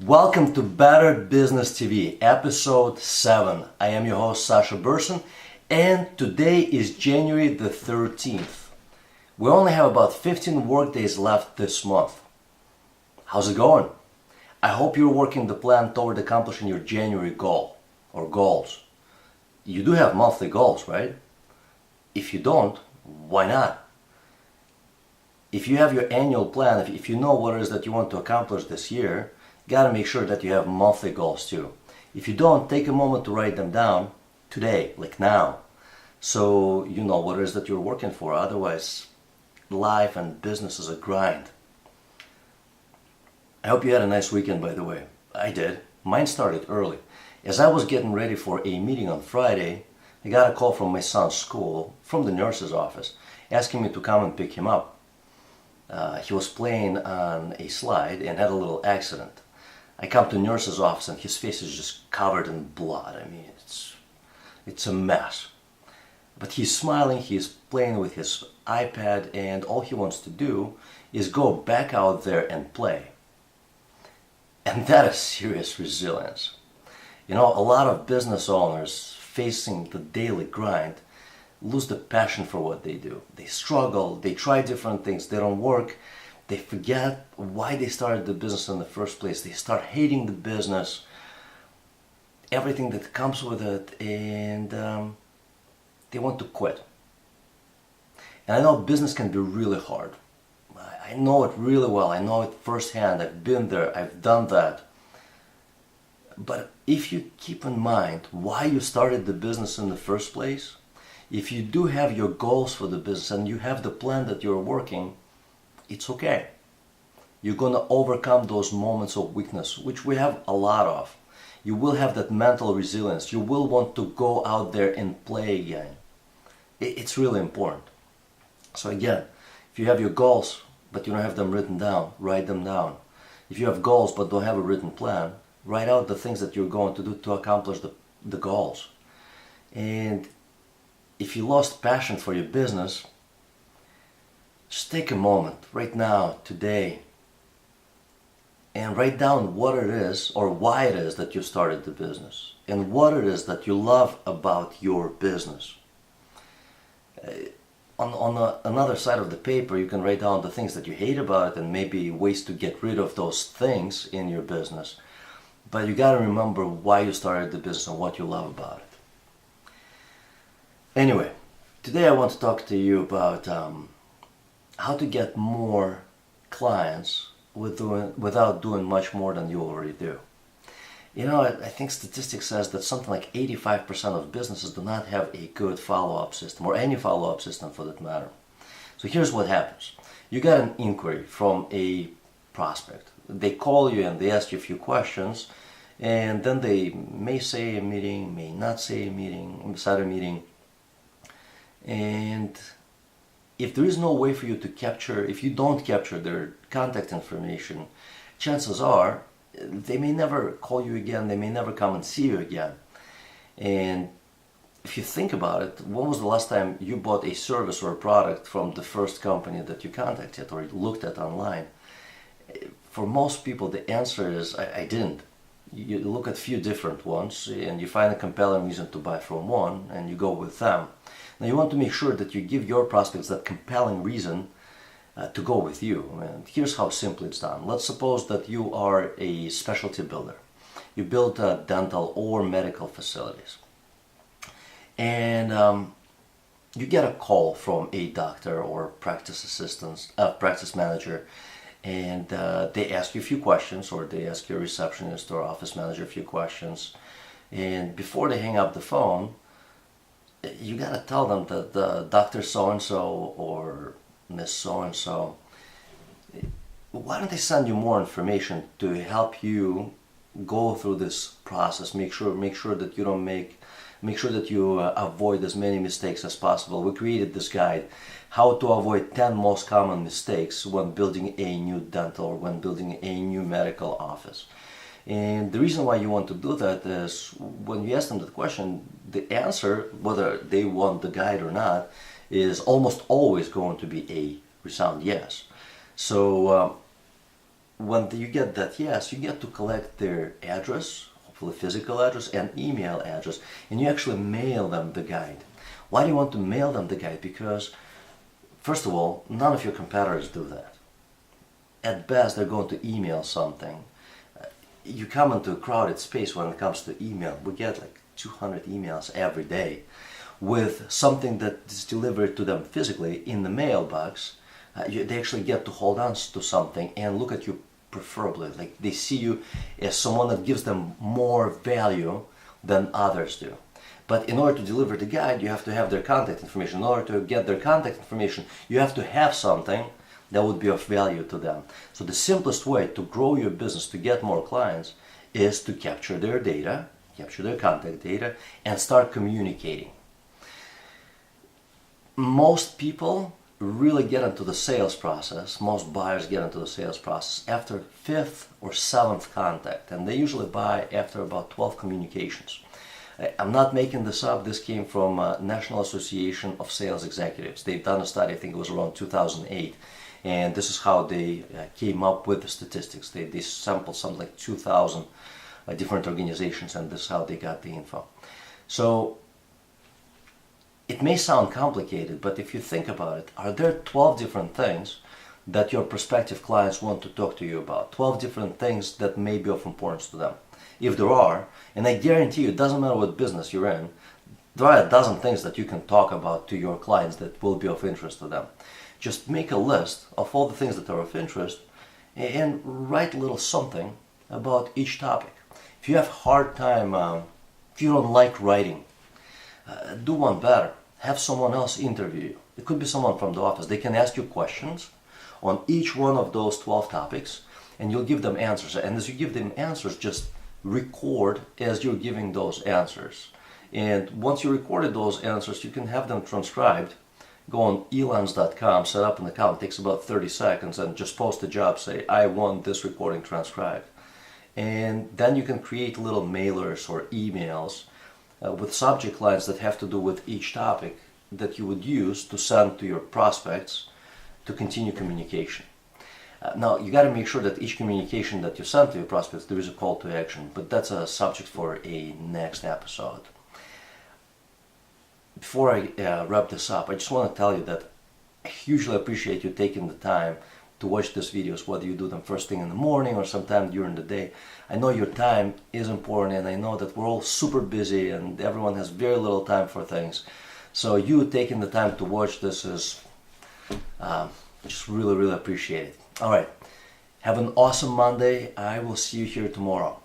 Welcome to Better Business TV, episode 7. I am your host, Sasha Burson, and today is January the 13th. We only have about 15 work days left this month. How's it going? I hope you're working the plan toward accomplishing your January goal or goals. You do have monthly goals, right? If you don't, why not? If you have your annual plan, if you know what it is that you want to accomplish this year, you got to make sure that you have monthly goals too. If you don't, take a moment to write them down today, like now, so you know what it is that you're working for. Otherwise, life and business is a grind. I hope you had a nice weekend, by the way. I did. Mine started early. As I was getting ready for a meeting on Friday, I got a call from my son's school, from the nurse's office, asking me to come and pick him up. He was playing on a slide and had a little accident. I come to the nurse's office and his face is just covered in blood. I mean, it's a mess. But he's smiling, he's playing with his iPad, and all he wants to do is go back out there and play. And that is serious resilience. You know, a lot of business owners facing the daily grind lose the passion for what they do. They struggle, they try different things, they don't work. They forget why they started the business in the first place. They start hating the business, everything that comes with it, and they want to quit. And I know business can be really hard. I know it really well. I know it firsthand. I've been there. I've done that. But if you keep in mind why you started the business in the first place, if you do have your goals for the business and you have the plan that you're working, it's okay. You're going to overcome those moments of weakness, which we have a lot of. You will have that mental resilience. You will want to go out there and play again. It's really important. So again, if you have your goals, but you don't have them written down, write them down. If you have goals but don't have a written plan, write out the things that you're going to do to accomplish the goals. And if you lost passion for your business, just take a moment right now, today, and write down what it is or why it is that you started the business and what it is that you love about your business. On another side of the paper, you can write down the things that you hate about it and maybe ways to get rid of those things in your business. But you got to remember why you started the business and what you love about it. Anyway, today I want to talk to you about how to get more clients without doing much more than you already do. You know, I think statistics says that something like 85% of businesses do not have a good follow-up system, or any follow-up system for that matter. So here's what happens. You got an inquiry from a prospect. They call you and they ask you a few questions, and then they may say a meeting, may not say a meeting, start a meeting. And if there is no way for you to capture, if you don't capture their contact information, chances are they may never call you again, they may never come and see you again. And if you think about it, when was the last time you bought a service or a product from the first company that you contacted or looked at online? For most people, the answer is, I didn't. You look at a few different ones and you find a compelling reason to buy from one and you go with them. Now you want to make sure that you give your prospects that compelling reason to go with you. And here's how simply it's done. Let's suppose that you are a specialty builder. You build dental or medical facilities. And you get a call from a doctor or practice manager, and they ask you a few questions, or they ask your receptionist or office manager a few questions. And before they hang up the phone, you gotta tell them that the Dr. So-and-so or Miss So-and-so, why don't they send you more information to help you go through this process? Make sure that you don't make sure that you avoid as many mistakes as possible. We created this guide, how to avoid 10 most common mistakes when building a new dental or when building a new medical office. And the reason why you want to do that is when you ask them the question, the answer, whether they want the guide or not, is almost always going to be a resound yes. So when you get that yes, you get to collect their address, hopefully physical address and email address, and you actually mail them the guide. Why do you want to mail them the guide? Because first of all, none of your competitors do that. At best, they're going to email something. You come into a crowded space when it comes to email. We get like 200 emails every day with something that is delivered to them physically in the mailbox. They actually get to hold on to something and look at you preferably. Like they see you as someone that gives them more value than others do. But in order to deliver the guide, you have to have their contact information. In order to get their contact information, you have to have something that would be of value to them. So the simplest way to grow your business, to get more clients, is to capture their data, capture their contact data, and start communicating. Most people really get into the sales process, most buyers get into the sales process after 5th or 7th contact, and they usually buy after about 12 communications. I'm not making this up. This came from National Association of Sales Executives. They've done a study, I think it was around 2008, and this is how they came up with the statistics. They sampled something like 2,000 different organizations, and this is how they got the info. So it may sound complicated, but if you think about it, are there 12 different things that your prospective clients want to talk to you about? 12 different things that may be of importance to them. If there are, and I guarantee you, it doesn't matter what business you're in, there are a dozen things that you can talk about to your clients that will be of interest to them. Just make a list of all the things that are of interest and write a little something about each topic. If you have a hard time, if you don't like writing, do one better. Have someone else interview you. It could be someone from the office. They can ask you questions on each one of those 12 topics, and you'll give them answers. And as you give them answers, just record as you're giving those answers. And once you recorded those answers, you can have them transcribed. Go on elance.com, set up an account. It takes about 30 seconds, and just post a job. Say, I want this recording transcribed. And then you can create little mailers or emails with subject lines that have to do with each topic that you would use to send to your prospects to continue communication. Now, you got to make sure that each communication that you send to your prospects, there is a call to action, but that's a subject for a next episode. Before I wrap this up, I just want to tell you that I hugely appreciate you taking the time to watch these videos, whether you do them first thing in the morning or sometime during the day. I know your time is important, and I know that we're all super busy and everyone has very little time for things. So you taking the time to watch this is just really, really appreciate it. All right, have an awesome Monday. I will see you here tomorrow.